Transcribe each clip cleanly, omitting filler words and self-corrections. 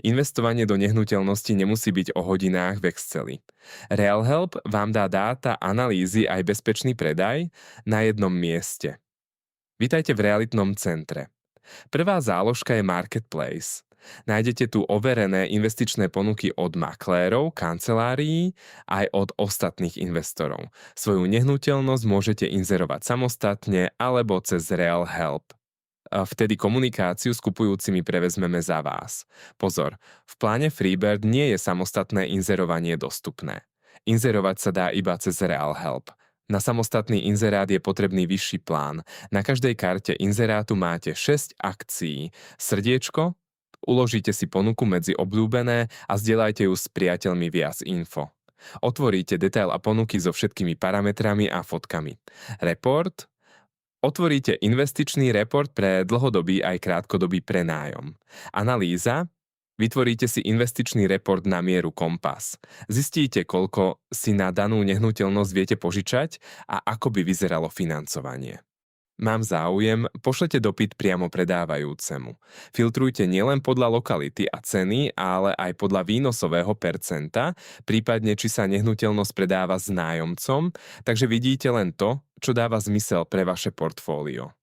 Investovanie do nehnuteľnosti nemusí byť o hodinách v Exceli. RealHelp vám dá dáta, analýzy aj bezpečný predaj na jednom mieste. Vítajte v realitnom centre. Prvá záložka je Marketplace. Nájdete tu overené investičné ponuky od maklérov, kancelárií aj od ostatných investorov. Svoju nehnuteľnosť môžete inzerovať samostatne alebo cez RealHelp. A vtedy komunikáciu s kupujúcimi prevezmeme za vás. Pozor, v pláne Freebird nie je samostatné inzerovanie dostupné. Inzerovať sa dá iba cez RealHelp. Na samostatný inzerát je potrebný vyšší plán. Na každej karte inzerátu máte 6 akcií. Srdiečko, uložíte si ponuku medzi obľúbené a zdieľajte ju s priateľmi viac info. Otvoríte detail a ponuky so všetkými parametrami a fotkami. Report, otvoríte investičný report pre dlhodobý aj krátkodobý prenájom. Analýza, vytvoríte si investičný report na mieru Kompas. Zistíte, koľko si na danú nehnuteľnosť viete požičať a ako by vyzeralo financovanie. Mám záujem, pošlete dopyt priamo predávajúcemu. Filtrujte nielen podľa lokality a ceny, ale aj podľa výnosového percenta, prípadne či sa nehnuteľnosť predáva s nájomcom, takže vidíte len to, čo dáva zmysel pre vaše portfólio.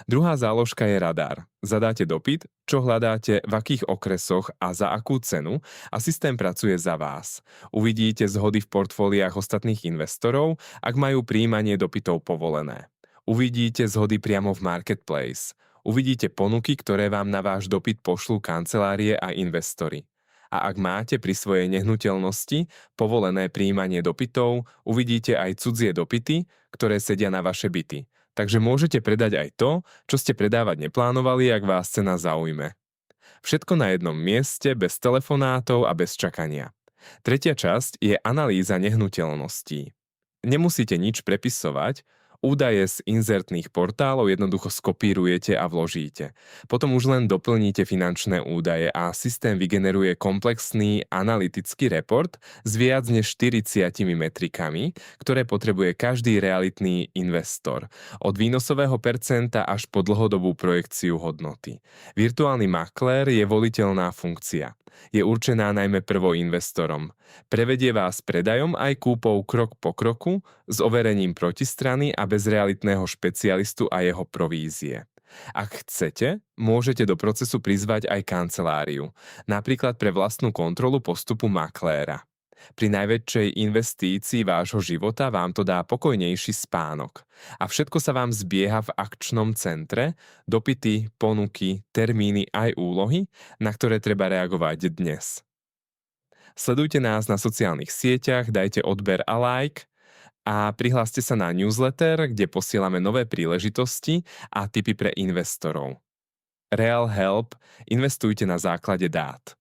Druhá záložka je radar. Zadáte dopyt, čo hľadáte, v akých okresoch a za akú cenu a systém pracuje za vás. Uvidíte zhody v portfóliách ostatných investorov, ak majú prijímanie dopytov povolené. Uvidíte zhody priamo v Marketplace. Uvidíte ponuky, ktoré vám na váš dopyt pošlú kancelárie a investori. A ak máte pri svojej nehnuteľnosti povolené prijímanie dopytov, uvidíte aj cudzie dopyty, ktoré sedia na vaše byty. Takže môžete predať aj to, čo ste predávať neplánovali, ak vás cena zaujme. Všetko na jednom mieste, bez telefonátov a bez čakania. Tretia časť je analýza nehnuteľností. Nemusíte nič prepisovať, údaje z inzertných portálov jednoducho skopírujete a vložíte. Potom už len doplníte finančné údaje a systém vygeneruje komplexný analytický report s viac než 40 metrikami, ktoré potrebuje každý realitný investor. Od výnosového percenta až po dlhodobú projekciu hodnoty. Virtuálny maklér je voliteľná funkcia. Je určená najmä prvoinvestorom. Prevedie vás predajom aj kúpou krok po kroku s overením protistrany a bez realitného špecialistu a jeho provízie. Ak chcete, môžete do procesu prizvať aj kanceláriu, napríklad pre vlastnú kontrolu postupu makléra. Pri najväčšej investícii vášho života vám to dá pokojnejší spánok. A všetko sa vám zbieha v akčnom centre, dopyty, ponuky, termíny aj úlohy, na ktoré treba reagovať dnes. Sledujte nás na sociálnych sieťach, dajte odber a like a prihláste sa na newsletter, kde posielame nové príležitosti a tipy pre investorov. RealHelp, investujte na základe dát.